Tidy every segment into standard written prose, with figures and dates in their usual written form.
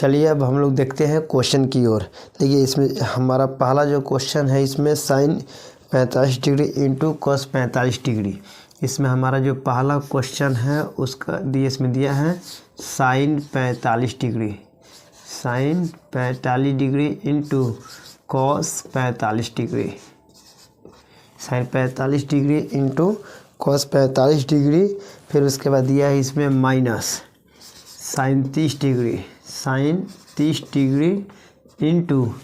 चलिए अब हम लोग देखते हैं क्वेश्चन की ओर। देखिए इसमें हमारा पहला जो क्वेश्चन है, इसमें sine 45 degree into cos 45 degree. इसमें हमारा जो पहला क्वेश्चन है उसका इसमें दिया है sine 45 degree, sine 45 degree into cos 45 degree, sine 45 degree into cos 45 degree. फिर उसके बाद दिया है इसमें minus sine 30 degree, sine 30 degree into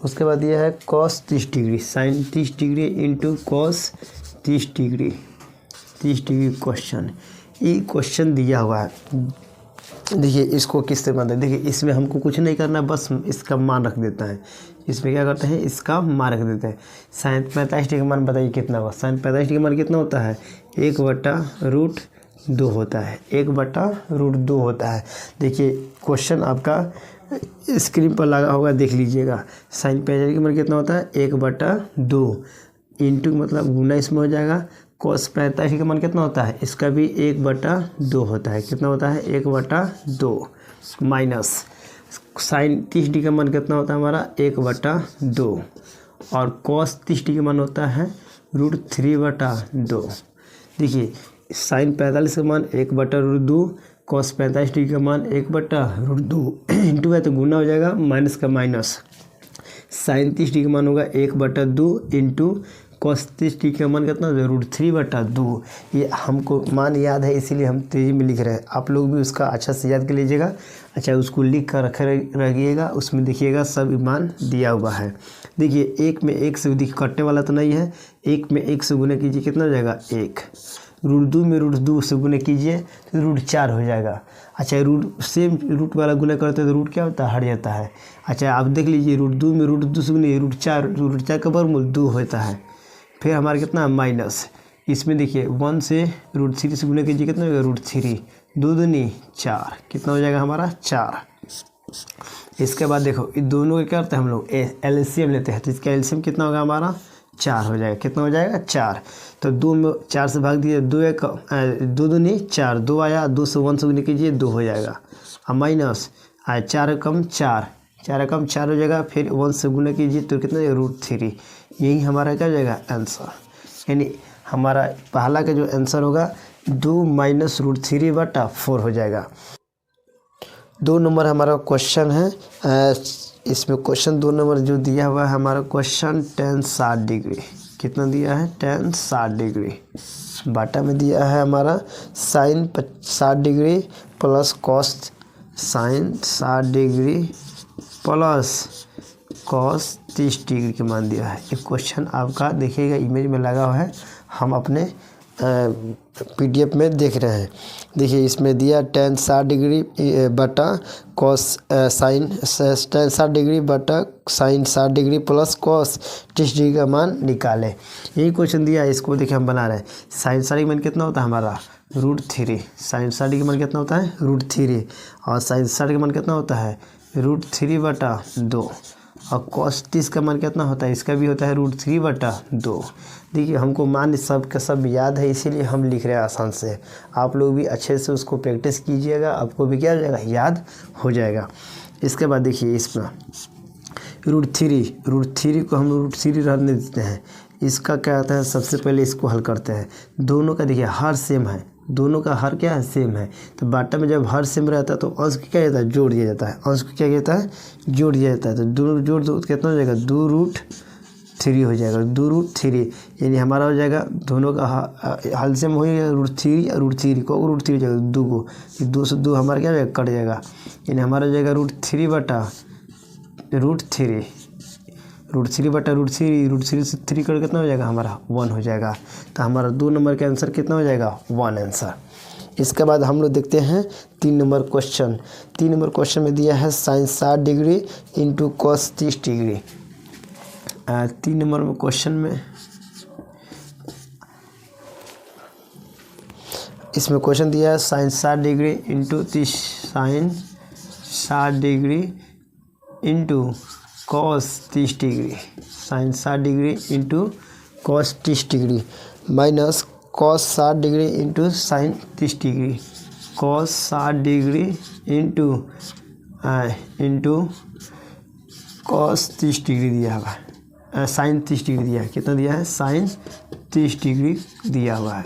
उसके बाद दिया है cos 30 degree, sine 30 degree into cos 30 degree, 30 degree question. ये क्वेश्चन दिया हुआ है। देखिए इसको किस तरह बनता है। देखिए इसमें हमको कुछ नहीं करना, बस इसका मान रख देता है। इसमें क्या करते हैं, इसका मान रख देते हैं। साइन 45 डिग्री का मान बताइए कितना हुआ। साइन 45 डिग्री का मान कितना होता है, 1/√2 होता है, 1/√2 होता है। देखिए क्वेश्चन आपका स्क्रीन पर लगा होगा, देख लीजिएगा। साइन 45 डिग्री का मान कितना होता है, 1/2 इंटू मतलब गुना इसमें हो जाएगा। कॉस 45 का मान कितना होता है, इसका भी 1/2 होता है। कितना होता है, 1/2 माइनस साइन 30 डिग्री का मान कितना होता है हमारा, 1/2 और कॉस 30 डिग्री का मान होता है √3/2। देखिए साइन 45 का मान 1/√2, कॉस 45 डिग्री का मान 1/√2 इंटू है तो गुना हो जाएगा, माइनस का माइनस। साइन 30 डिग्री का मान होगा 1/2 इंटू कॉस 30 डिग्री का मान कितना होगा, √3/2। ये हमको मान याद है इसीलिए हम तेज़ी में लिख रहे हैं। आप लोग भी उसका अच्छा से याद कर लीजिएगा। अच्छा उसको लिख कर रखिएगा, उसमें देखिएगा सब मान दिया हुआ है। देखिए एक में एक से कटने वाला तो नहीं है, एक में एक से गुना कीजिए कितना हो जाएगा, 1। √2 में √2 से गुना कीजिए तो √4 हो जाएगा। अच्छा सेम रूट वाला गुना करते हैं तो रूट क्या होता है, हट जाता है। अच्छा आप देख लीजिए √2 में √2 से गुना √4 का वर्गमूल 2 होता है। फिर हमारा कितना माइनस, इसमें देखिए 1 से √3 से गुना कीजिए कितना होगा, √3, 2 दूनी 4, कितना हो जाएगा हमारा 4। इसके बाद देखो इन दोनों को क्या करते हैं हम लोग, एलसीएम लेते हैं, तो इसका एलसीएम कितना होगा हमारा 4 हो जाएगा। कितना हो जाएगा 4। तो 2 में 4 से भाग दीजिए, 2 दूनी 4, 2 आया, 2 से 1 से गुना कीजिए 2 हो जाएगा। अब माइनस 4 कम 4, 4 कम 4 हो जाएगा। फिर 1 से गुना कीजिए तो कितना √3। यही हमारा क्या हो जाएगा आंसर। यानी हमारा पहला का जो आंसर होगा 2 - √3/4 हो जाएगा। 2 नंबर हमारा क्वेश्चन है। इसमें क्वेश्चन 2 नंबर जो दिया हुआ है हमारा क्वेश्चन tan 60 डिग्री। कितना दिया है, tan 60 डिग्री। बाटा में दिया है हमारा sine 60 degree plus cos sine 60 degree plus cos 30 degree के मान दिया है। ये क्वेश्चन आपका देखिएगा इमेज में लगा हुआ है, हम अपने PDF में देख रहे हैं। देखिए इसमें दिया tan 60 डिग्री बटा कॉस साइन tan 60 डिग्री बटा sine 60 degree plus cos 30 degree का मान निकालें। यही क्वेश्चन दिया है, इसको देखिए हम बना रहे हैं। साइन 60 का मान कितना होता है हमारा √3, साइन 60 का मान कितना होता है √3 और साइन 60 का मान कितना होता है √3/2 और कॉस 30 का मान कितना होता है, इसका भी होता है √3/2। देखिए हमको मान सब का सब याद है इसीलिए हम लिख रहे हैं आसान से। आप लोग भी अच्छे से उसको प्रैक्टिस कीजिएगा, आपको भी क्या हो जाएगा, याद हो जाएगा। इसके बाद देखिए इसमें √3 को हम √3 रहने देते हैं। इसका क्या होता है, सबसे पहले इसको हल करते हैं। दोनों का देखिए हर सेम है, दोनों का हर क्या है, सेम है। तो बाटा में जब हर सेम रहता है तो अंश को क्या कहता है, जोड़ दिया जाता है। अंश को क्या कहता है, जोड़ दिया जाता है। तो दोनों जोड़ दो कितना हो जाएगा, 2√3 हो जाएगा, 2√3। यानी हमारा हो जाएगा दोनों का हल सेम हो जाएगा, √3 और √3 को √3 हो जाएगा 2 को, 2 से 2 हमारा क्या हो जाएगा, कट जाएगा। यानी हमारा हो जाएगा √3/√3, √3/√3 से 3 कर कितना हो जाएगा हमारा 1 हो जाएगा। तो हमारा 2 नंबर का आंसर कितना हो जाएगा, 1 आंसर। इसके बाद हम लोग देखते हैं 3 नंबर क्वेश्चन। 3 नंबर क्वेश्चन में दिया है sine 60 degree into cos 30 degree. 3 number में क्वेश्चन में इसमें क्वेश्चन दिया है sine 60 degree into 30, sine 60 degree into cos 30 degree, sine 60 degree into cos 30 degree minus cos 60 degree into sine 30 degree, cos 60 degree into into cos 30 degree दिया हुआ है, sign 30 degree दिया है। कितना दिया है? साइन 30 डिग्री दिया हुआ है।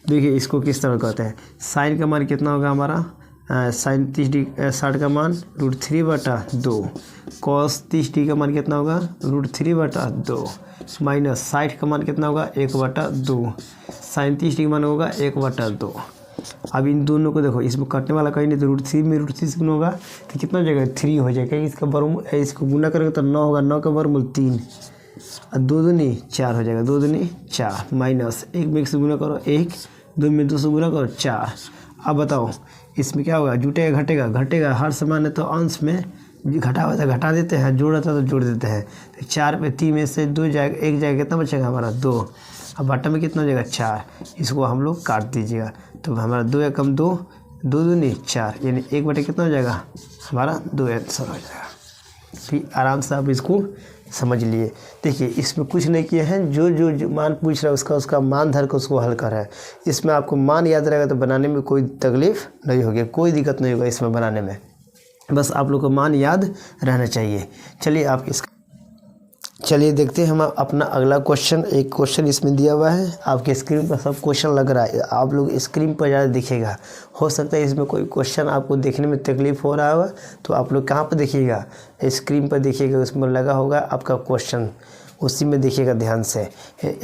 देखिए इसको किस तरह कहते हैं, साइन का मान कितना होगा हमारा, साइन 30 डिग्री 60 का मान √3/2, कॉस 30 डिग्री का मान कितना होगा √3/2, माइनस 60 का मान कितना होगा 1/2, साइन 30 डिग्री मान होगा 1/2। अब इन दोनों को देखो, इसमें कटने वाला कहीं नहीं, तो √3 में √3 से गुना होगा तो कितना हो जाएगा 3 हो जाएगा। इसका वर्गमूल, इसको गुना करेंगे तो 9 होगा, 9 का वर्गमूल 3 और 2 दूनी 4 हो जाएगा, 2 दूनी 4, माइनस 1 में 1 से गुना करो 1, 2 में 2 से गुना करो 4। अब बताओ इसमें क्या होगा, जुटेगा घटेगा, घटेगा हर समान है तो अंश में घटा हुआ था घटा देते हैं, जोड़ रहता तो जोड़ देते हैं। तो 4 में 3 में से 2 जाएगा, 1 जाएगा, कितना बचेगा हमारा 2। अब बटा में कितना हो जाएगा 4, इसको हम लोग काट दीजिएगा तो हमारा 2 या कम 2, 2 दूनी 4, यानी 1 बटे कितना हो जाएगा हमारा 2 आंसर हो जाएगा। ठीक, आराम से आप इसको समझ लिए। देखिए इसमें कुछ नहीं किए हैं, जो मान पूछ रहा है उसका मान धर के उसको हल कर रहा है। इसमें आपको मान याद रहेगा तो बनाने में कोई तकलीफ नहीं होगी, कोई दिक्कत नहीं होगा इसमें बनाने में, बस आप लोग को मान याद रहना चाहिए। चलिए देखते हैं हम अपना अगला क्वेश्चन। एक क्वेश्चन इसमें दिया हुआ है, आपके स्क्रीन पर सब क्वेश्चन लग रहा है, आप लोग स्क्रीन पर ज़्यादा दिखेगा। हो सकता है इसमें कोई क्वेश्चन आपको देखने में तकलीफ़ हो रहा होगा, तो आप लोग कहाँ पर देखिएगा, स्क्रीन पर देखिएगा, उसमें लगा होगा आपका क्वेश्चन, उसी में देखिएगा ध्यान से।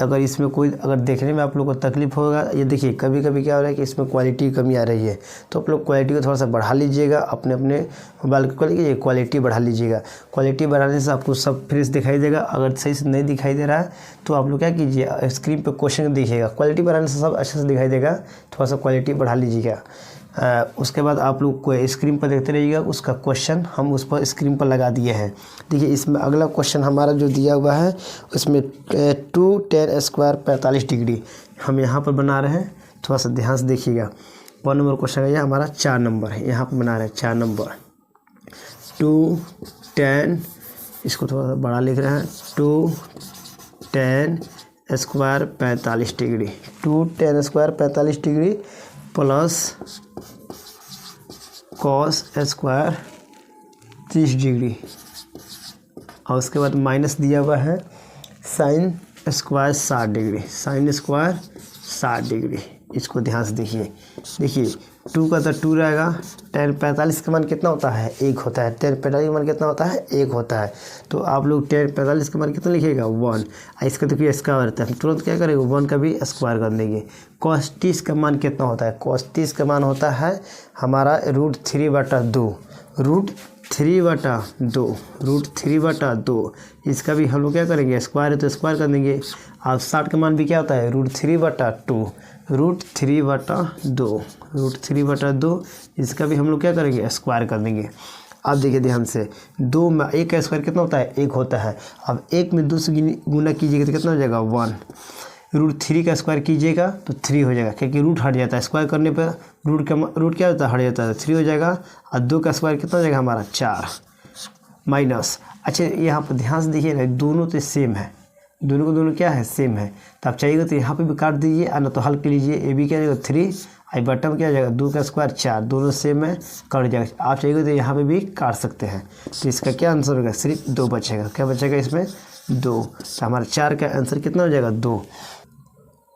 अगर इसमें कोई अगर देखने में आप लोग को तकलीफ़ होगा, ये देखिए कभी कभी क्या हो रहा है कि इसमें क्वालिटी की कमी आ रही है, तो आप लोग क्वालिटी को थोड़ा सा बढ़ा लीजिएगा, अपने मोबाइल को लीजिए क्वालिटी बढ़ा लीजिएगा। क्वालिटी बढ़ाने से आपको सब फ्रेश दिखाई देगा। अगर सही से नहीं दिखाई दे रहा है तो आप लोग क्या कीजिए, स्क्रीन पर क्वेश्चन देखिएगा, क्वालिटी बढ़ाने से सब अच्छे से दिखाई देगा, थोड़ा सा क्वालिटी बढ़ा लीजिएगा। उसके बाद आप लोग को स्क्रीन पर देखते रहिएगा, उसका क्वेश्चन हम उस पर स्क्रीन पर लगा दिए हैं। देखिए इसमें अगला क्वेश्चन हमारा जो दिया हुआ है उसमें 2 tan स्क्वायर 45 डिग्री हम यहाँ पर बना रहे हैं, थोड़ा सा ध्यान से देखिएगा। 1 नंबर क्वेश्चन है, हमारा 4 नंबर है, यहाँ पर बना रहे हैं 4 नंबर। 2 tan, इसको थोड़ा सा बड़ा लिख रहे हैं, 2 tan square 45 degree, 2 tan square 45 degree plus cos square 30 degree, और उसके बाद माइनस दिया हुआ है sine square 60 degree, sine square 60 degree. इसको ध्यान से देखिए 2 का तो 2 रहेगा, tan 45 का मान कितना होता है 1 होता है, tan 45 का मान कितना होता है 1 होता है। तो आप लोग tan 45 का मान कितना लिखिएगा 1, इसका तो फिर स्क्वायर रहता है, तुरंत क्या करेंगे 1 का भी स्क्वायर कर देंगे। cos 30 का मान कितना होता है, cos 30 का मान होता है हमारा √3/2, √3/2, इसका भी हम लोग क्या करेंगे, स्क्वायर है तो स्क्वायर कर देंगे। अब 60 का मान भी क्या होता है √3/2, √3/2, इसका भी हम लोग क्या करेंगे, स्क्वायर कर देंगे। अब देखिए ध्यान से, 2 में 1 का स्क्वायर कितना होता है 1 होता है। अब 1 में 2 से गुना कीजिएगा तो कितना हो जाएगा 1, √3 का स्क्वायर कीजिएगा तो 3 हो जाएगा, क्योंकि रूट हट जाता है, स्क्वायर करने पर रूट क्या होता है हट जाता है, 3 हो जाएगा। और 2 का स्क्वायर कितना हो जाएगा हमारा 4, माइनस। अच्छा यहाँ पर ध्यान से देखिए, दोनों तो सेम है, दोनों को दोनों क्या है सेम है, तो आप चाहिएगा तो यहाँ पे भी काट दीजिए, और ना तो हल कर लीजिए। ए बी क्या हो जाएगा 3, आई बटन क्या हो जाएगा 2 का स्क्वायर 4, दोनों सेम है, कट जाएगा। आप चाहिएगा तो यहाँ पे भी काट सकते हैं। तो इसका क्या आंसर होगा, सिर्फ 2 बचेगा। क्या बचेगा इसमें 2, तो हमारा 4 का आंसर कितना हो जाएगा 2।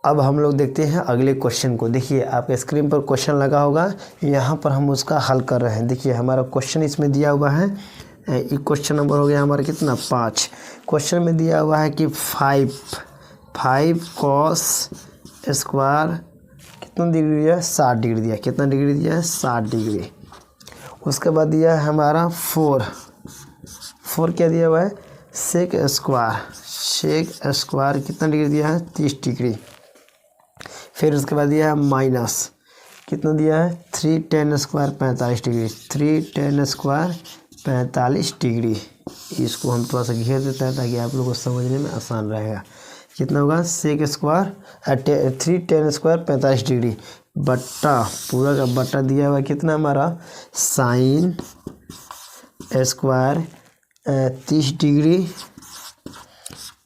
अब हम लोग देखते हैं अगले क्वेश्चन को। देखिए आपके स्क्रीन पर क्वेश्चन लगा होगा, यहाँ पर हम उसका हल कर रहे हैं। देखिए हमारा क्वेश्चन इसमें दिया हुआ है, ये क्वेश्चन नंबर हो गया हमारा कितना 5। क्वेश्चन में दिया हुआ है कि 5 cos स्क्वायर कितना डिग्री दिया है 60 डिग्री दिया, कितना डिग्री दिया है 60 डिग्री। उसके बाद दिया है हमारा 4 क्या दिया हुआ है सेक स्क्वायर कितना डिग्री दिया है 30 डिग्री। फिर उसके बाद दिया है माइनस कितना दिया है 3 tan square 45 degree, 3 tan square 45 degree. इसको हम थोड़ा सा घेर देते हैं ताकि आप लोगों को समझने में आसान रहेगा। कितना होगा sec square 3 tan square 45 degree बट्टा पूरा का बट्टा दिया हुआ कितना हमारा sine square 30 degree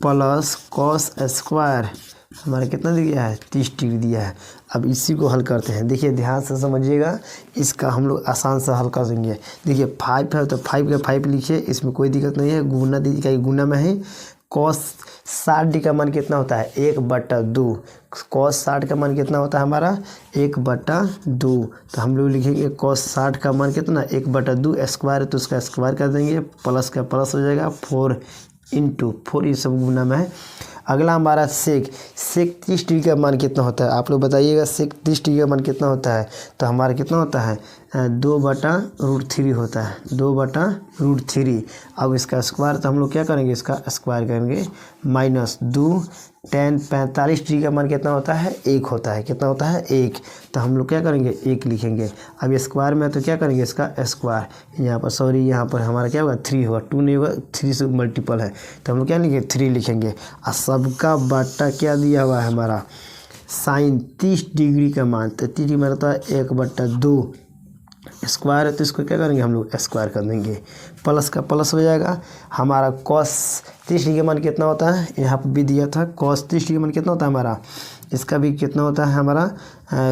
plus cos square हमारा कितना दिया है 30 डिग्री दिया है। अब इसी को हल करते हैं। देखिए ध्यान से समझिएगा, इसका हम लोग आसान से हल कर देंगे। देखिए 5 है तो 5 का 5 लिखिए, इसमें कोई दिक्कत नहीं है। गुना दीजिए, गुना में है cos 60 का मान कितना होता है 1/2। cos 60 का मान कितना होता है हमारा 1/2। तो हम लोग लिखेंगे cos 60 का मान कितना 1/2 स्क्वायर, तो उसका स्क्वायर कर देंगे, प्लस का प्लस हो जाएगा 4 × 4, ये सब गुना में है। अगला हमारा सेक 30 डिग्री का मान कितना होता है, आप लोग बताइएगा। सेक 30 डिग्री का मान कितना होता है, तो हमारा कितना होता है 2/√3 होता है, 2/√3। अब इसका स्क्वायर तो हम लोग क्या करेंगे, इसका स्क्वायर करेंगे -2 tan 45 डिग्री का मान कितना होता है 1 होता है, कितना होता है 1। तो हम लोग क्या करेंगे 1 लिखेंगे। अब स्क्वायर में तो क्या करेंगे इसका स्क्वायर, यहाँ पर सॉरी यहाँ पर हमारा क्या होगा 3 होगा, 2 नहीं होगा, 3 से मल्टीपल है तो हम लोग क्या लिखेंगे 3 लिखेंगे। और सबका बाटा क्या दिया हुआ है हमारा sin 30 डिग्री का मान, तो 30 डिग्री में रहता है 1/2 स्क्वायर है, तो इसको क्या करेंगे हम लोग स्क्वायर कर देंगे, प्लस का प्लस हो जाएगा। हमारा cos 30 डिग्री का मान कितना होता है, यहाँ पर भी दिया था cos 30 डिग्री का मान कितना होता है हमारा, इसका भी कितना होता है हमारा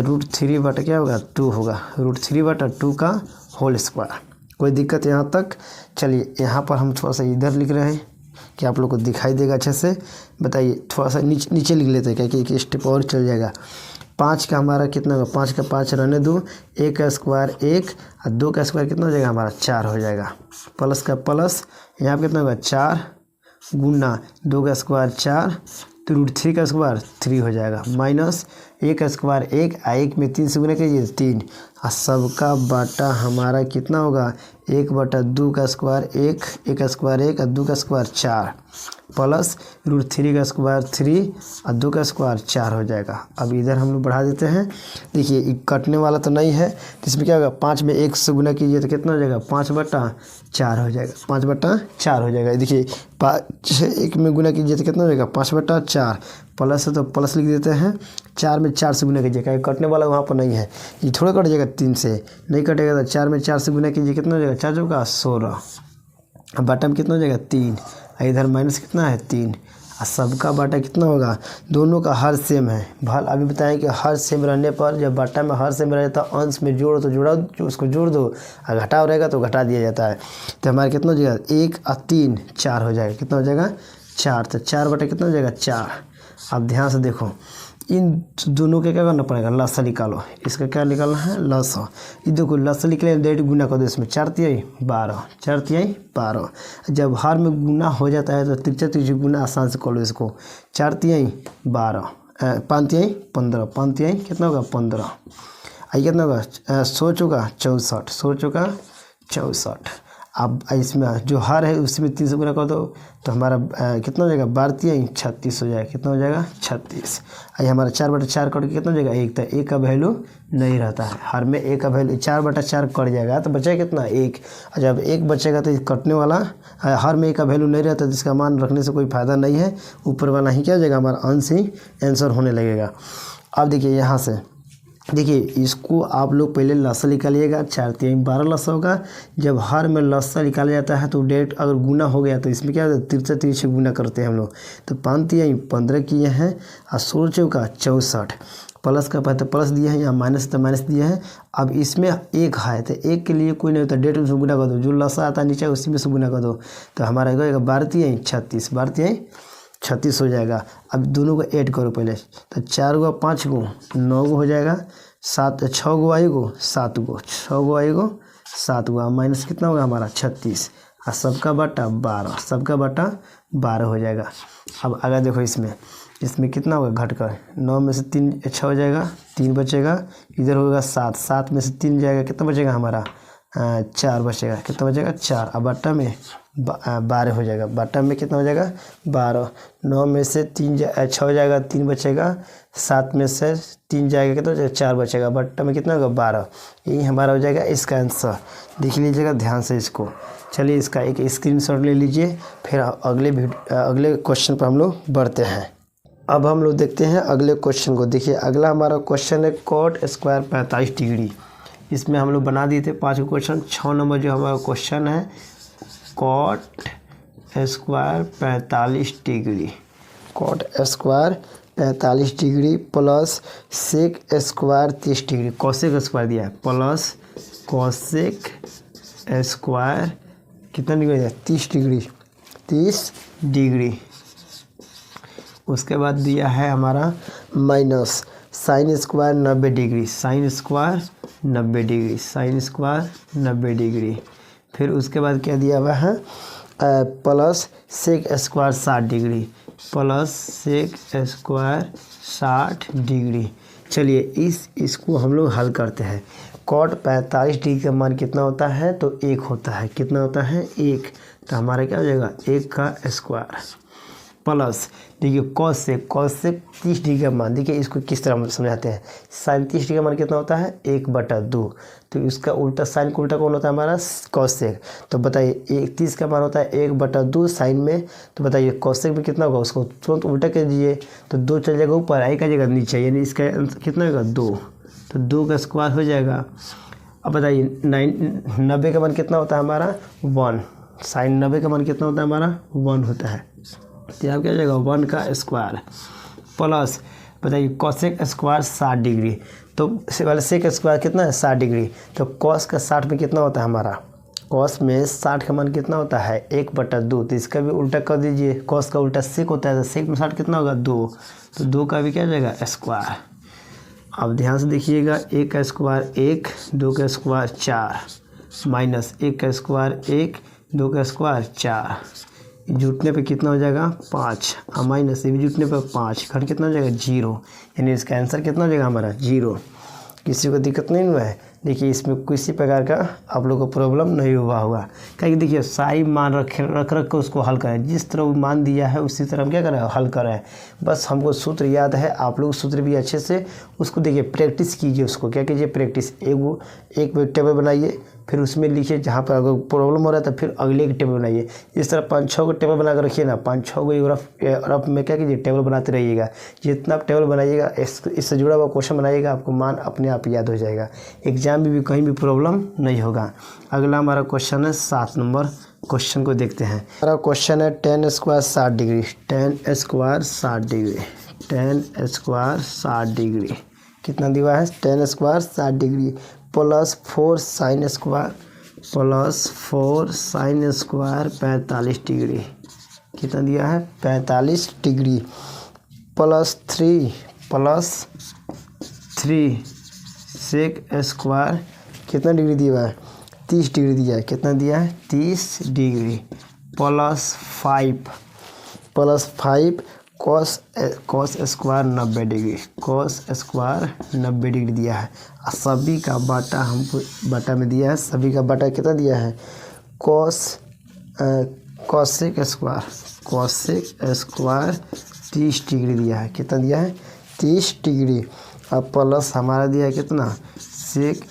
√3 बटा क्या होगा 2 होगा, √3/2 का होल स्क्वायर। कोई दिक्कत यहाँ तक। चलिए यहाँ पर हम थोड़ा सा इधर लिख रहे हैं कि आप लोग को दिखाई देगा अच्छे से। बताइए थोड़ा सा नीचे लिख लेते हैं, क्या कि एक स्टेप और चल जाएगा। 5 का हमारा कितना होगा, 5 का 5 रहने दो, 1 का स्क्वायर 1 और 2 का स्क्वायर कितना हो जाएगा हमारा 4 हो जाएगा, प्लस का प्लस यहाँ पर कितना होगा 4 गुना 2 का स्क्वायर 4, तो √3 का स्क्वायर 3 हो जाएगा, माइनस 1 का स्क्वायर 1 और 1 में 3 से गुना कीजिए 3, और सबका बाटा हमारा कितना होगा 1/2 का स्क्वायर 1, 1 का स्क्वायर 1 और 2 का स्क्वायर 4, प्लस √3 का स्क्वायर 3 और 2 का स्क्वायर 4 हो जाएगा। अब इधर हम लोग बढ़ा देते हैं। देखिए कटने वाला तो नहीं है, तो इसमें क्या होगा 5 में 1 से गुना कीजिए तो कितना हो जाएगा 5/4 हो जाएगा, 5/4 हो जाएगा। देखिए 5 1 में गुना कीजिए तो कितना हो जाएगा 5/4, प्लस है तो प्लस लिख देते हैं, 4 में 4 से गुना कीजिए, क्या कटने वाला वहाँ पर नहीं है, ये थोड़ा कट जाएगा 3 से, नहीं कटेगा तो 4 में 4 से गुना कीजिए, कितना हो जाएगा 4 चौका 16, बाटा में कितना हो जाएगा 3, इधर माइनस कितना है 3, और सबका बाटा कितना होगा, दोनों का हर सेम है। भल अभी बताएं कि हर सेम रहने पर जब बाटा में हर सेम रहे तो अंश में जोड़ तो जोड़ा, उसको जोड़ दो, और घटाव रहेगा तो घटा दिया जाता है। तो हमारा कितना हो जाएगा 1 और 3 4 हो जाएगा, कितना हो जाएगा 4, तो 4 बटा कितना हो जाएगा 4। अब ध्यान से देखो, इन दोनों के क्या करना पड़ेगा लसा निकालो, इसका क्या निकालना है लसा। ये देखो लसा निकले डेट गुना कर दो, इसमें 4 तिहाई 12, 4 तिहाई 12। जब हर में गुना हो जाता है तो तिरछा तिरछी गुना आसान से कर लो इसको, 4 तिहाई 12, 5 तिहाई 15, 5 तिहाई कितना होगा 15, आई कितना होगा 100 चौका 64, 100 चौका 64। अब इसमें जो हर है उसमें 3 से गुना कर दो तो हमारा कितना हो जाएगा 12 तिहाई 36 हो जाएगा, कितना हो जाएगा 36। आई हमारा 4/4 कट के कितना हो जाएगा 1, तो 1 का वैल्यू नहीं रहता है, हर में 1 का वैल्यू 4/4 कट जाएगा तो बचेगा कितना 1, और जब 1 बचेगा तो कटने वाला हर में 1 का वैल्यू नहीं रहता, जिसका मान रखने से कोई फ़ायदा नहीं है, ऊपर वाला ही क्या हो जाएगा हमारा अंश ही आंसर होने लगेगा। अब देखिए यहाँ से देखिए इसको आप लोग पहले लसा निकालिएगा, 4 तिहाई 12 लसा होगा। जब हर में लसा निकाला जाता है तो डेट अगर गुना हो गया तो इसमें क्या होता है तिरछा तिरछी गुना करते हैं हम लोग, तो 5 तिहाई 15 किए हैं और 16 चौका 64, प्लस का पहले प्लस दिया है, यहाँ माइनस तो माइनस दिया है। अब इसमें 1 है तो 1 के लिए कोई नहीं होता, डेट उसमें गुना कर दो, जो लसा आता है नीचे उसी में से गुना कर दो, तो हमारा होगा 12 तिहाई 36, 12 तिहाई 36 हो जाएगा। अब दोनों को ऐड करो पहले, तो 4 गो 5 गो 9 गो हो जाएगा, 6 गो आएगो 7 गो, 6 गो आएगो 7 गो, माइनस कितना होगा हमारा 36, और सबका बाटा 12, सबका बाटा 12 हो जाएगा। अब अगर देखो इसमें कितना होगा घटकर 9 में से 3 6 हो जाएगा, 3 बचेगा, इधर होगा 7, 7 में से 3 जाएगा, कितना बचेगा हमारा 4 बचेगा, कितना बचेगा 4, अब बाटा में 12 हो जाएगा, बाटा में कितना हो जाएगा 12, 9 में से 3 6 हो जाएगा, 3 बचेगा, 7 में से 3 जाएगा कितना हो जाएगा 4 बचेगा, बाटा में कितना होगा 12, यही हमारा हो जाएगा इसका आंसर। देख लीजिएगा ध्यान से इसको। चलिए इसका एक स्क्रीनशॉट ले लीजिए, फिर अगले क्वेश्चन पर हम लोग बढ़ते हैं। अब हम लोग देखते हैं अगले क्वेश्चन को। देखिए अगला हमारा क्वेश्चन है cot स्क्वायर 45 डिग्री। इसमें हम लोग बना दिए थे 5 क्वेश्चन। 6 नंबर जो हमारा क्वेश्चन है cot square 45 degree, cot square 45 degree plus sec square 30 degree, cosec square दिया है प्लस कॉसेक स्क्वायर कितना डिग्री है 30 डिग्री 30 डिग्री। उसके बाद दिया है हमारा minus sine square 90 degree, sine square 90 degree, sine square 90 degree. फिर उसके बाद क्या दिया हुआ है plus sec square 60 degree, plus sec square 60 degree. चलिए इसको हम लोग हल करते हैं। कॉट 45 डिग्री का मान कितना होता है तो 1 होता है, कितना होता है 1, तो हमारा क्या हो जाएगा 1 का स्क्वायर प्लस देखिए कॉस से 30 डिग्री का मान, देखिए इसको किस तरह समझाते हैं। साइन 30 डिग्री का मान कितना होता है 1/2, तो इसका उल्टा साइन का उल्टा कौन होता है हमारा कॉसेक। तो बताइए 30 का मान होता है 1/2 साइन में, तो बताइए कॉसेक में कितना होगा उसको तुरंत उल्टा कर दीजिए, तो 2 चल जाएगा ऊपर, आई का जगह नीचे, यानी इसका कितना होगा 2, तो 2 का स्क्वायर हो जाएगा। अब बताइए 90 का मान कितना होता है हमारा 1, साइन 90 का मान कितना होता है हमारा 1 होता है, तो यहाँ क्या हो जाएगा 1 का स्क्वायर प्लस बताइए कॉसेक स्क्वायर 60 डिग्री, तो वाले सेक स्क्वायर कितना है 60 डिग्री, तो कॉस का 60 में कितना होता है हमारा, कॉस में 60 का मान कितना होता है 1/2, तो इसका भी उल्टा कर दीजिए, कॉस का उल्टा सेक होता है, तो सेक में 60 कितना होगा 2, तो 2 का भी क्या हो जाएगा स्क्वायर। अब ध्यान से देखिएगा 1 का स्क्वायर 1, 2 का स्क्वायर 4 माइनस 1 का स्क्वायर 1, 2 का स्क्वायर 4, जुटने पे कितना हो जाएगा 5, और माइनस ये भी जुटने पे 5, घर कितना हो जाएगा 0, यानी इसका आंसर कितना हो जाएगा हमारा 0। किसी को दिक्कत नहीं हुआ है, देखिए इसमें किसी प्रकार का आप लोग को प्रॉब्लम नहीं हुआ होगा, क्योंकि देखिए सही मान रख के उसको हल करें, जिस तरह वो मान दिया है उसी तरह हम क्या करें हल करें। बस हमको सूत्र याद है, आप लोग सूत्र भी अच्छे से उसको देखिए प्रैक्टिस कीजिए, उसको क्या कीजिए प्रैक्टिस, एक टेबल बनाइए, फिर उसमें लिखिए, जहाँ पर अगर प्रॉब्लम हो रहा है तो फिर अगले एक टेबल बनाइए। इस तरह 5-6 को टेबल बना कर रखिए ना, 5-6 को रफ में क्या कीजिए टेबल बनाते रहिएगा। जितना आप टेबल बनाइएगा इससे जुड़ा हुआ क्वेश्चन बनाइएगा, आपको मान अपने आप याद हो जाएगा, एग्जाम में भी कहीं भी प्रॉब्लम नहीं होगा। अगला हमारा क्वेश्चन है 7 नंबर क्वेश्चन को देखते हैं। हमारा क्वेश्चन है tan square 60 degree, tan square 60 degree, tan square 60 degree कितना दिया है tan square 60 degree plus 4 sine square plus 4 sine square 45 degree कितना दिया है 45 डिग्री प्लस 3 सेक स्क्वायर कितना डिग्री दिया है 30 डिग्री दिया है, कितना दिया है 30 degree plus 5 cos square 90 degree, cos square 90 degree दिया है। सभी का बाटा हमको बाटा में दिया है, सभी का बाटा कितना दिया है कॉसेक स्क्वायर 30 डिग्री दिया है, कितना दिया है 30 डिग्री। अब प्लस हमारा दिया है कितना सेक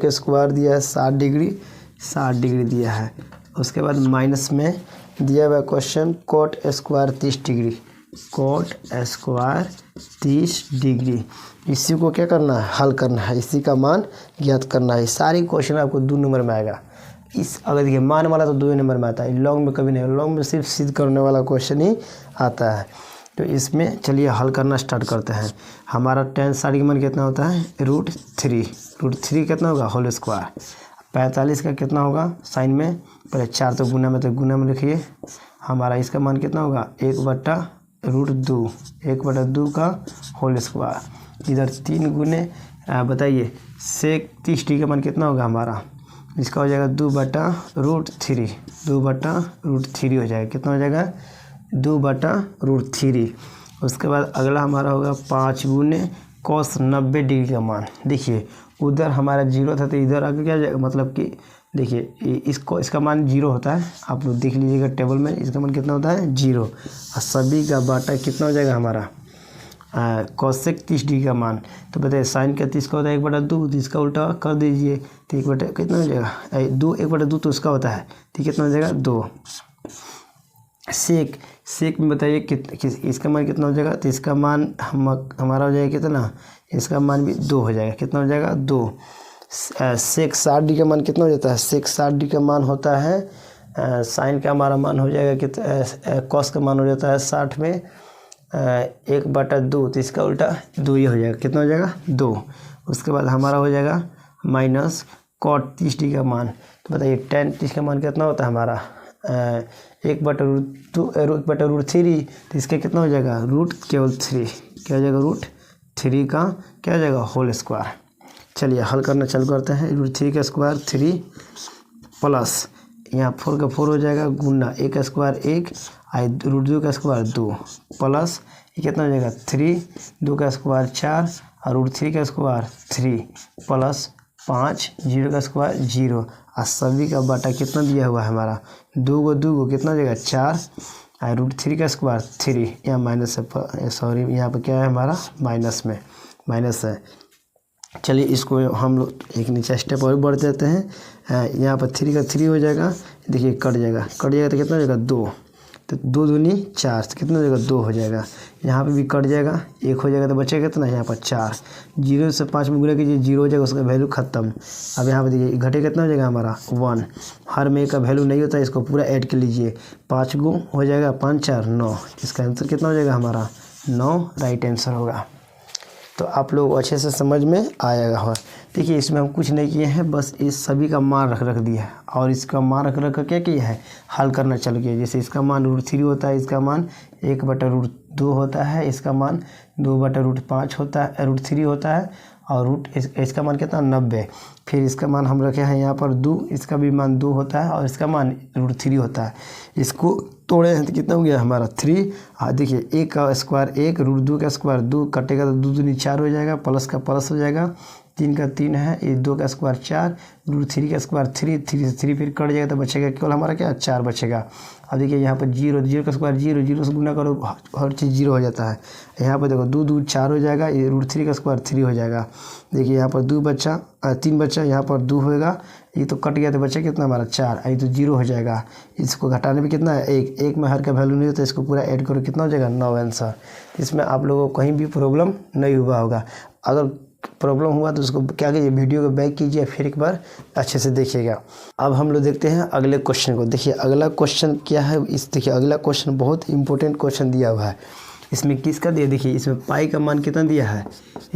स्क्वायर दिया है 60 डिग्री दिया है। उसके बाद माइनस में दिया हुआ question coat square 30 degree, coat square 30 degree. इसी को क्या करना है हल करना है, इसी का मान ज्ञात करना है। सारी क्वेश्चन आपको 2 नंबर में आएगा। अगर देखिए मान वाला तो 2 नंबर में आता है, लॉन्ग में कभी नहीं, लॉन्ग में सिर्फ सिद्ध करने वाला क्वेश्चन ही आता है। तो इसमें चलिए हल करना स्टार्ट करते हैं। हमारा tan 60 का मान कितना होता है √3 कितना होगा होल स्क्वायर, 45 का कितना होगा साइन में पहले 4 तो गुना में लिखिए। हमारा इसका मान कितना होगा 1/√2 का होल स्क्वायर, इधर 3 गुने बताइए सेक 30 डिग्री का मान कितना होगा हमारा, इसका हो जाएगा 2/√3 हो जाएगा, कितना हो जाएगा 2/√3। उसके बाद अगला हमारा होगा 5 गुने कॉस 90 डिग्री का मान। देखिए उधर हमारा 0 था तो इधर आगे क्या जाएगा, मतलब कि देखिए इसका मान 0 होता है, आप लोग देख लीजिएगा टेबल में, इसका मान कितना होता है 0। और सभी का बाटा कितना हो जाएगा हमारा कॉसेक 30 डिग्री का मान। तो बताइए साइन का 30 का होता है 1/2, तो इसका उल्टा कर दीजिए तो 1/, कितना हो जाएगा 1/2 तो उसका होता है, तो कितना हो जाएगा 2। सेक में बताइए इसका मान कितना हो जाएगा, तो इसका मान हमारा हो जाएगा कितना, इसका मान भी 2 हो जाएगा, कितना हो जाएगा 2। सेक 60 डिग्री का मान कितना हो जाता है, सेक 60 डिग्री का मान होता है साइन का हमारा मान हो जाएगा कितना, कॉस का मान हो जाता है 60 में 1/2, तो इसका उल्टा 2 ही हो जाएगा। कितना हो जाएगा 2। उसके बाद हमारा हो जाएगा माइनस cot 30 का मान। तो बताइए tan 30 का मान कितना होता है हमारा 1/√3, तो इसका कितना हो जाएगा रूट केवल 3, क्या हो जाएगा रूट 3 का क्या हो जाएगा होल स्क्वायर। चलिए हल करना चालू करते हैं। √3 का स्क्वायर 3 प्लस यहाँ 4 का 4 हो जाएगा गुना 1 का स्क्वायर 1 √2 का स्क्वायर 2 प्लस ये कितना हो जाएगा 3 2 का स्क्वायर 4 और √3 का स्क्वायर 3 प्लस 5 0 का स्क्वायर 0 और सभी का बटा कितना दिया हुआ है हमारा 2 कितना हो जाएगा 4 और √3 का स्क्वायर 3। यहाँ माइनस है, सॉरी यहाँ पर क्या है हमारा माइनस है। चलिए इसको हम लोग एक नीचे स्टेप और बढ़ देते हैं। यहाँ पर 3 का 3 हो जाएगा, देखिए कट जाएगा तो कितना हो जाएगा 2, तो 2 दूनी 4, तो कितना हो जाएगा 2 हो जाएगा। यहाँ पे भी कट जाएगा, 1 हो जाएगा तो बचेगा कितना यहाँ पर 4। 0 से 5 में गुणा कीजिए 0 हो जाएगा, उसका वैल्यू खत्म। अब यहाँ पे देखिए घटे कितना हो जाएगा हमारा 1। हर में का वैल्यू नहीं होता है, इसको पूरा ऐड कर लीजिए। 5 गुण हो जाएगा 5 4 9, इसका आंसर कितना हो जाएगा हमारा 9 राइट आंसर होगा। तो आप लोग अच्छे से समझ में आएगा। और देखिए इसमें हम कुछ नहीं किए हैं, बस इस सभी का मान रख दिया है और इसका मान रख कर क्या किया है हल करना चालू किया। जैसे इसका मान √3 होता है, इसका मान 1/√2 होता है, इसका मान 2/√5 होता है, √3 होता है और इसका मान कितना 90। फिर इसका मान हम रखे हैं यहाँ पर 2, इसका भी मान 2 होता है और इसका मान √3 होता है। इसको तोड़े हैं तो कितना हो गया हमारा 3। देखिए 1 का स्क्वायर 1 √2 का स्क्वायर 2 कटेगा तो 2 दूनी 4 हो जाएगा, प्लस का प्लस हो जाएगा, 3 का 3 है, ये 2 का स्क्वायर 4 √3 का स्क्वायर 3 3 से 3 फिर कट जाएगा तो बचेगा केवल हमारा क्या 4 बचेगा। अब देखिए यहाँ पर 0 का स्क्वायर 0 से गुना करो हर चीज़ 0 हो जाता है। यहाँ पर देखो 2 2 4 हो जाएगा, ये √3 का स्क्वायर 3 हो जाएगा। देखिए यहाँ पर 3 बच्चा, यहाँ पर 2 होएगा, ये तो कट गया तो बचा कितना हमारा 4, ये तो 0 हो जाएगा। इसको घटाने में कितना है 1 में हर का वैल्यू नहीं होता, इसको पूरा ऐड करो कितना हो जाएगा 9 आंसर। इसमें आप लोगों को कहीं भी प्रॉब्लम नहीं हुआ होगा। अगर प्रॉब्लम हुआ तो उसको क्या कीजिए वीडियो को बैक कीजिए, फिर एक बार अच्छे से देखिएगा। अब हम लोग देखते हैं अगले क्वेश्चन को। देखिए अगला क्वेश्चन क्या है, देखिए अगला क्वेश्चन बहुत इंपॉर्टेंट क्वेश्चन दिया हुआ है। इसमें किसका दिया, देखिए इसमें पाई का मान कितना दिया है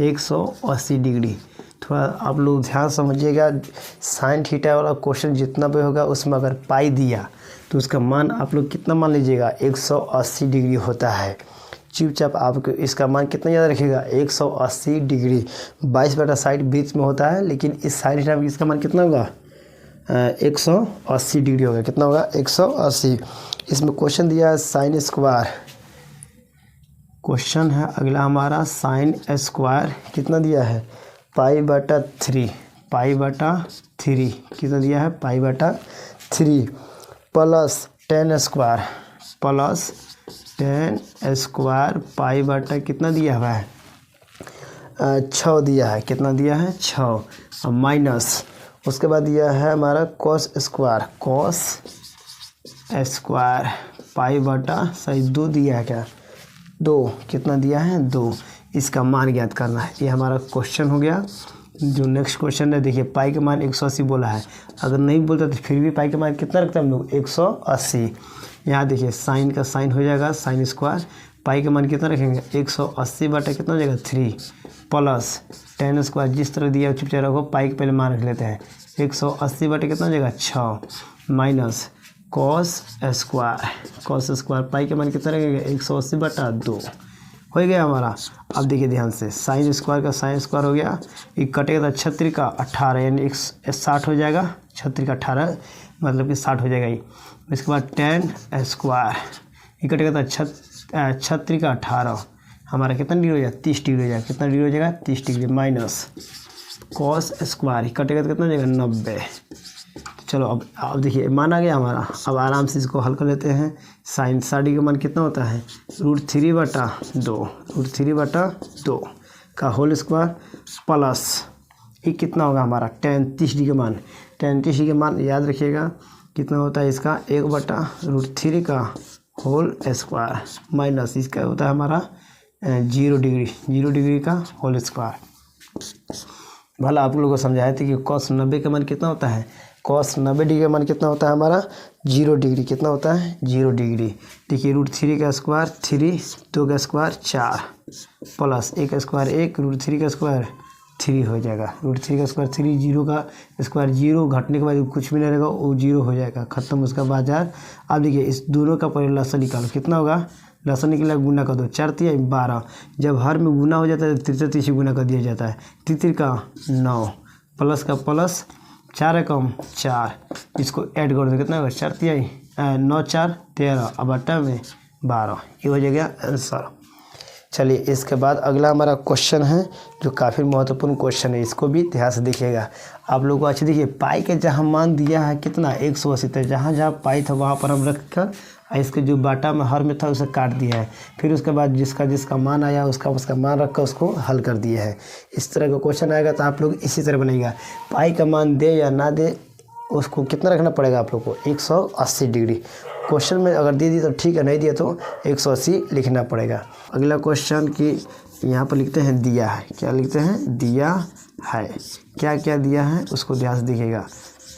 180 डिग्री। थोड़ा आप लोग ध्यान समझिएगा, साइन थीटा वाला क्वेश्चन जितना भी होगा उसमें अगर पाई दिया तो उसका मान आप लोग कितना मान लीजिएगा 180 डिग्री होता है। चुपचाप आपको इसका मान कितना ज़्यादा रखिएगा 180 डिग्री। 22/60 बीच में होता है, लेकिन इस साइन थीटा इसका मान कितना होगा 180 डिग्री होगा। कितना होगा 180। इसमें क्वेश्चन दिया है साइन स्क्वायर, क्वेश्चन है अगला हमारा साइन स्क्वायर कितना दिया है π/3 कितना दिया है π/3 प्लस tan स्क्वायर π/, कितना दिया हुआ है 6 दिया है। कितना दिया है 6 माइनस, उसके बाद दिया है हमारा cos स्क्वायर सही 2 दिया है क्या 2, कितना दिया है 2। इसका मान ज्ञात करना है। ये हमारा क्वेश्चन हो गया। जो नेक्स्ट क्वेश्चन है देखिए पाई का मान 180 बोला है, अगर नहीं बोलता तो फिर भी पाई का मान कितना रखते हैं हम लोग 180। यहाँ देखिए साइन का साइन हो जाएगा साइन स्क्वायर, पाई का मान कितना रखेंगे 180 बटा कितना हो जाएगा 3 प्लस tan स्क्वायर जिस तरह दिया चुपचाप रखो, पाई के पहले मान रख लेते हैं 180 बटा कितना हो जाएगा 6 माइनस cos स्क्वायर पाई का मान कितना रखेंगे 180/2 हो गया हमारा। अब देखिए ध्यान से साइन स्क्वायर का साइन स्क्वायर हो गया, ये कटेगा तो 36 का 18 यानी 60 हो जाएगा। 36 का 18 मतलब कि 60 हो जाएगा ये। इसके बाद tan स्क्वायर ये कटेगा तो 36 का 18 हमारा कितना डिग्री हो जाएगा 30 डिग्री हो जाएगा। कितना डिग्री हो जाएगा 30 डिग्री माइनस cos स्क्वायर ये कटेगा तो कितना हो जाएगा 90। चलो अब देखिए मान आ गया हमारा। अब आराम से इसको हल कर लेते हैं। साइन 60 का मान कितना होता है √3/2 का होल स्क्वायर प्लस ये कितना होगा हमारा tan 30 डिग्री के मान याद रखिएगा कितना होता है इसका 1/√3 का होल स्क्वायर माइनस इसका होता है हमारा 0 डिग्री का होल स्क्वायर। भला आप लोगों को समझाए थे कि cos 90 का मान कितना होता है कॉस 90 डिग्री का मान कितना होता है हमारा 0 डिग्री। कितना होता है 0 डिग्री। देखिए √3 का स्क्वायर 3, 2 का स्क्वायर 4 प्लस 1 का स्क्वायर 1, √3 का स्क्वायर 3 हो जाएगा। √3 का स्क्वायर 3, 0 का स्क्वायर 0, घटने के बाद कुछ भी नहीं रहेगा, वो 0 हो जाएगा, ख़त्म उसका बाजार। अब देखिए इस दोनों का पहले लसन निकालो। कितना होगा लसन निकला, गुना कर दो, 4 × 3 = 12। जब हर में गुना हो जाता है तो तीसरे से गुना कर दिया जाता है। 3 का 9 प्लस का प्लस 4 एकम 4, इसको ऐड कर दो। कितना होगा 4 × 3 9 4 13, अब 8 में 12, ये हो जाएगा आंसर। चलिए इसके बाद अगला हमारा क्वेश्चन है जो काफ़ी महत्वपूर्ण क्वेश्चन है, इसको भी ध्यान से देखिएगा आप लोगों को। अच्छे देखिए पाई के जहाँ मान दिया है कितना 180 था, जहाँ जहाँ पाई था वहाँ पर हम रख कर इसके जो बाटा में हर में था उसे काट दिया है। फिर उसके बाद जिसका जिसका मान आया उसका मान रख कर उसको हल कर दिया है। इस तरह का क्वेश्चन आएगा तो आप लोग इसी तरह बनाइएगा। पाई का मान दे या ना दे उसको कितना रखना पड़ेगा आप लोग को 180 डिग्री। क्वेश्चन में अगर दे दी तो ठीक है, नहीं दिया तो 180 लिखना पड़ेगा। अगला क्वेश्चन की यहाँ पर लिखते हैं दिया है। क्या लिखते हैं दिया है। क्या क्या दिया है उसको ध्यान से देखिएगा।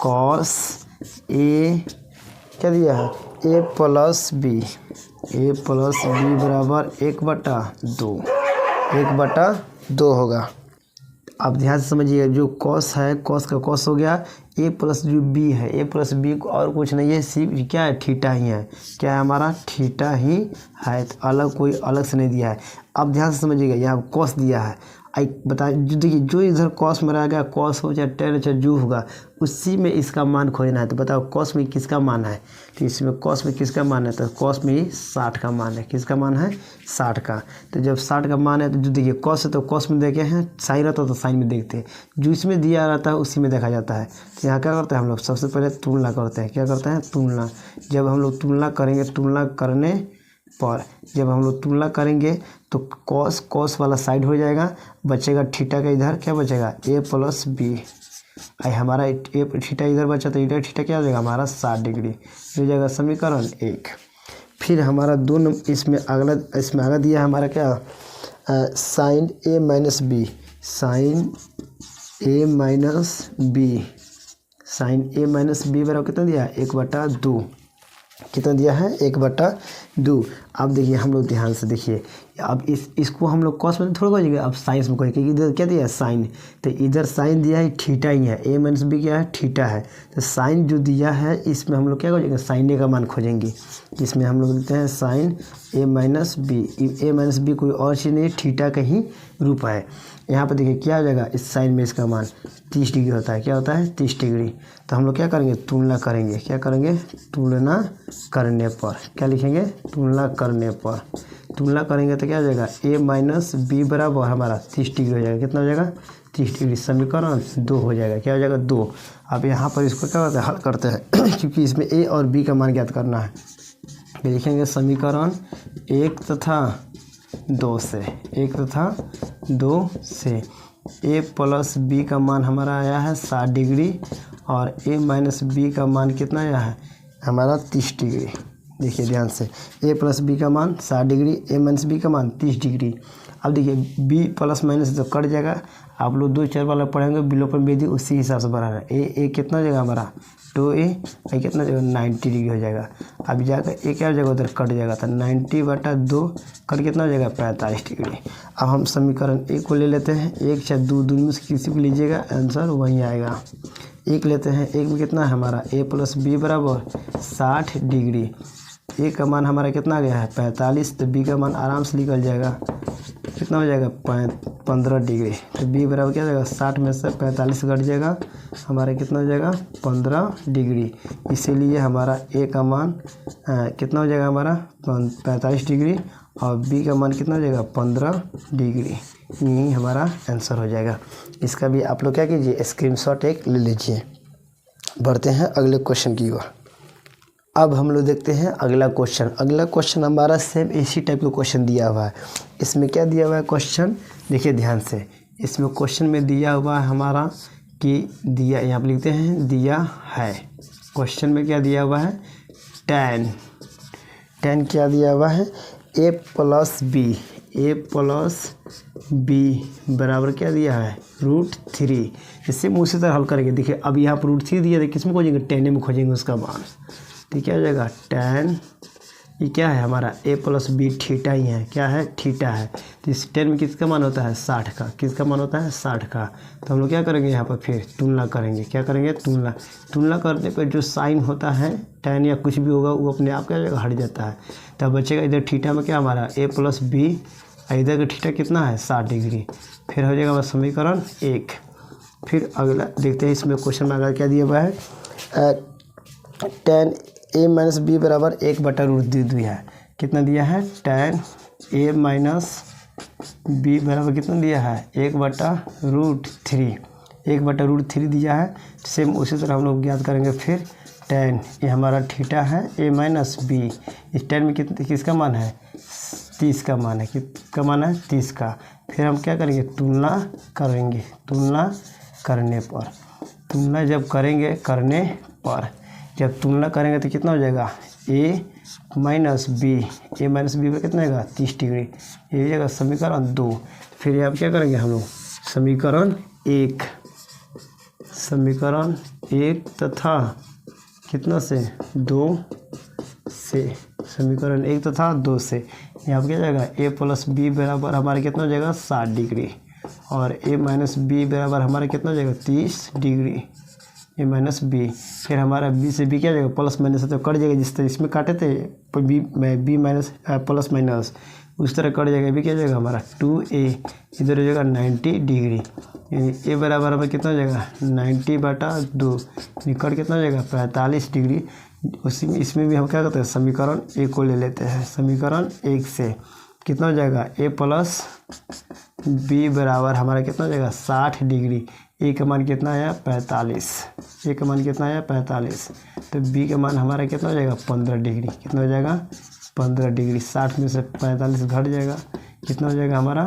कॉस ए क्या दिया है a + b, a + b बराबर 1/2, 1/2 होगा। आप ध्यान से समझिए जो कॉस है कॉस का कॉस हो गया, a + जो b है a + b को और कुछ नहीं है, सिर्फ क्या है थीटा ही है। क्या है हमारा थीटा ही है, तो अलग कोई अलग से नहीं दिया है। अब ध्यान से समझिएगा यहाँ कॉस दिया है। बता देखिए जो इधर कॉस में रहेगा कॉस हो चाहे टेन चाहे जो होगा उसी में इसका मान खोजना है। तो बताओ कॉस में किसका मान है, तो इसमें कॉस में किसका मान है, तो कॉस में ही 60 का मान है। किसका मान है 60 का। तो जब 60 का मान है तो जो देखिए कॉस है तो कॉस में देखे हैं, साइन रहता है तो साइन में देखते हैं, जो इसमें दिया रहता है उसी में देखा जाता है। तो यहाँ क्या करते हैं हम लोग सबसे पहले तुलना करते हैं। क्या करते हैं तुलना। जब हम लोग तुलना करेंगे, तुलना करने पर जब हम लोग तुलना करेंगे तो कॉस वाला साइड हो जाएगा, बचेगा थीटा का इधर क्या बचेगा a + b। आई हमारा थीटा इधर बचा तो इधर थीटा क्या हो जाएगा हमारा 60 डिग्री, हो जाएगा समीकरण 1। फिर हमारा दोनों इसमें आगे दिया हमारा क्या sin a - b, sin a - b बराबर कितना दिया 1/2। कितना दिया है 1/2। अब देखिए हम लोग ध्यान से देखिए, अब इसको हम लोग कॉस में थोड़ा करेंगे, अब साइंस में करेंगे क्योंकि इधर क्या दिया है साइन, तो इधर साइन दिया है थीटा ही है, a - b क्या है थीटा है। तो साइन जो दिया है इसमें हम लोग क्या खोजेंगे साइन ए का मान खोजेंगे। इसमें हम लोग लिखते हैं साइन a - b कोई और चीज़ नहीं थीटा का ही रूप है। यहाँ पर देखिए क्या हो जाएगा इस साइन में इसका मान 30 डिग्री होता है। क्या होता है 30 डिग्री। तो हम लोग क्या करेंगे तुलना करेंगे। क्या करेंगे तुलना करने पर क्या लिखेंगे तुलना करने पर। तुलना करेंगे तो क्या हो जाएगा a - b बराबर हमारा 30 डिग्री हो जाएगा। कितना हो जाएगा 30 डिग्री, समीकरण 2 हो जाएगा। क्या हो जाएगा 2। अब यहाँ पर इसको क्या करते हैं हल करते हैं क्योंकि इसमें a और b का मान ज्ञात करना है। लिखेंगे समीकरण 1 तथा 2 से a + b का मान हमारा आया है 60 डिग्री और a - b का मान कितना आया है हमारा 30 डिग्री। देखिए ध्यान से a + b का मान 60 डिग्री, a - b का मान 30 डिग्री। अब देखिए b प्लस माइनस तो कट जाएगा, आप लोग 2 4 वाला पढ़ेंगे बिलो पर बेदी उसी हिसाब से बनाना है। a कितना हो जाएगा हमारा 2a, कितना हो जाएगा 90 डिग्री हो जाएगा। अब जाकर a क्या हो जाएगा उधर कट जाएगा, तो 90/2 कट कितना हो जाएगा 45 डिग्री। अब हम समीकरण 1 को ले लेते हैं, 1 चाहे 2 में से किसी को लीजिएगा आंसर वहीं आएगा। 1 लेते हैं, 1 में कितना है हमारा a + b बराबर 60 डिग्री। a का मान हमारा कितना आ गया है 45, तो b का मान आराम से निकल जाएगा। कितना हो जाएगा 15 डिग्री। तो b बराबर क्या हो जाएगा 60 में से 45 घट जाएगा, हमारा कितना हो जाएगा 15 डिग्री। इसीलिए हमारा a का मान कितना हो जाएगा हमारा 45 डिग्री और b का मान कितना हो जाएगा 15 डिग्री। यही हमारा आंसर हो जाएगा। इसका भी आप लोग क्या कीजिए स्क्रीनशॉट एक ले लीजिए। बढ़ते हैं अगले क्वेश्चन की ओर। अब हम लोग देखते हैं अगला क्वेश्चन। अगला क्वेश्चन हमारा सेम इसी टाइप का क्वेश्चन दिया हुआ है। इसमें क्या दिया हुआ है क्वेश्चन देखिए ध्यान से। इसमें क्वेश्चन में दिया हुआ है हमारा कि दिया, यहाँ पर लिखते हैं दिया है। क्वेश्चन में क्या दिया हुआ है tan क्या दिया हुआ है a + b, a plus b बराबर क्या दिया है √3। इससे हम उसी तरह हल करेंगे। देखिए अब यहाँ पर √3 दिया, किस में खोजेंगे tan में खोजेंगे उसका मान। तो क्या हो जाएगा tan, ये क्या है हमारा a प्लस बी थीटा ही है, क्या है थीटा है। तो इस tan में किसका मान होता है 60 का, किसका मान होता है 60 का। तो हम लोग क्या करेंगे यहाँ पर फिर तुलना करेंगे, क्या करेंगे तुलना करने पर जो साइन होता है tan या कुछ भी होगा वो अपने आप क्या जगह हट जाता है। तब बचेगा इधर थीटा में क्या हमारा a प्लस बी, इधर का थीटा कितना है 60 डिग्री। फिर हो जाएगा हमारा समीकरण 1। फिर अगला देखते हैं इसमें क्वेश्चन में अगर क्या दिया हुआ है tan a माइनस बी बराबर 1/√2 है। कितना दिया है tan a माइनस बी बराबर कितना दिया है 1/√3, 1/√3 दिया है। सेम उसी तरह हम लोग ज्ञात करेंगे फिर tan, ये हमारा थीटा है a माइनस बी, इस tan में किसका मान है 30 का मान है, किसका मान है 30 का। फिर हम क्या करेंगे तुलना करेंगे, तुलना जब तुलना करेंगे तो कितना हो जाएगा a माइनस बी पर कितना आएगा 30 डिग्री, ये हो जाएगा समीकरण 2। फिर यहाँ क्या करेंगे हम लोग समीकरण 1 तथा कितना से 2 से, समीकरण 1 तथा 2 से यहाँ पर क्या जाएगा a प्लस बी बराबर हमारा कितना हो जाएगा 60 डिग्री और a माइनस बी बराबर हमारा कितना हो जाएगा 30 डिग्री, a माइनस बी। फिर हमारा b से b क्या जाएगा प्लस माइनस तो कट जाएगा, जिस तरह इसमें काटे थे b माइनस प्लस माइनस उस तरह कट जाएगा। b क्या जाएगा हमारा 2a, इधर हो जाएगा 90 डिग्री, यानी a बराबर हमें कितना हो जाएगा 90/2, निकट कितना हो जाएगा 45 डिग्री। उसी में इसमें भी हम क्या करते हैं समीकरण 1 को ले लेते हैं। समीकरण 1 से कितना हो जाएगा a प्लस बी बराबर हमारा कितना हो जाएगा 60 डिग्री, a का मान कितना आया 45, a का मान कितना आया 45, तो b का मान हमारा कितना हो जाएगा 15 डिग्री, कितना हो जाएगा 15 डिग्री। 60 में से 45 घट जाएगा, कितना हो जाएगा हमारा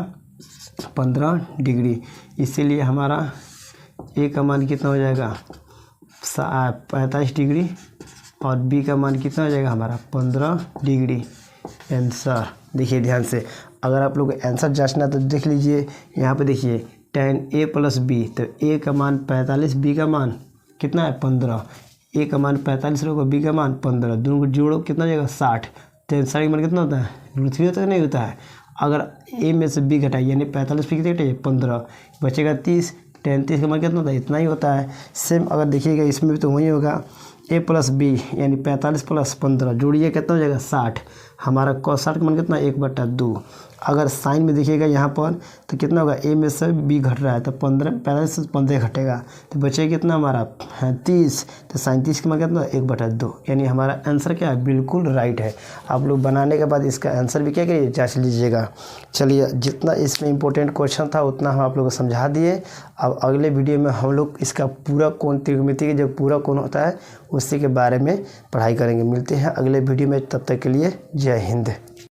15 डिग्री। इसीलिए हमारा a का मान कितना हो जाएगा 45 डिग्री और b का मान कितना हो जाएगा हमारा 15 डिग्री। आंसर देखिए ध्यान से, अगर आप लोग आंसर जांचना तो देख लीजिए यहाँ पे देखिए tan a प्लस बी, तो a का मान 45, b का मान कितना है 15, a का मान 45 होगा b का मान 15, दोनों को जोड़ो कितना हो जाएगा 60। तो 60 का मान कितना होता है √3 होता है नहीं होता है। अगर a में से b घटाइए यानी 45 पे कितना घटाइए 15, बचेगा 30, tan 30 का मान कितना होता है इतना ही होता है। सेम अगर देखिएगा इसमें भी तो वही होगा a प्लस बी यानी 45 प्लस 15 जोड़िए कितना हो जाएगा 60, हमारा cos 60 का मान कितना 1/2। अगर साइन में देखिएगा यहाँ पर तो कितना होगा a में से b घट रहा है तो 45 से 15 घटेगा तो बचेगा कितना हमारा 30, तो sin 30 का मान कितना 1/2, यानी हमारा आंसर क्या है बिल्कुल राइट है। आप लोग बनाने के बाद इसका आंसर भी क्या करिए जांच लीजिएगा। चलिए जितना इसमें इंपॉर्टेंट क्वेश्चन था उतना हम आप लोग को समझा दिए। अब अगले वीडियो में हम लोग इसका पूरा कोण त्रिकोणमिति का जो पूरा कोण होता है उसी के बारे में पढ़ाई करेंगे। मिलते हैं अगले वीडियो में, तब तक के लिए जय हिंद।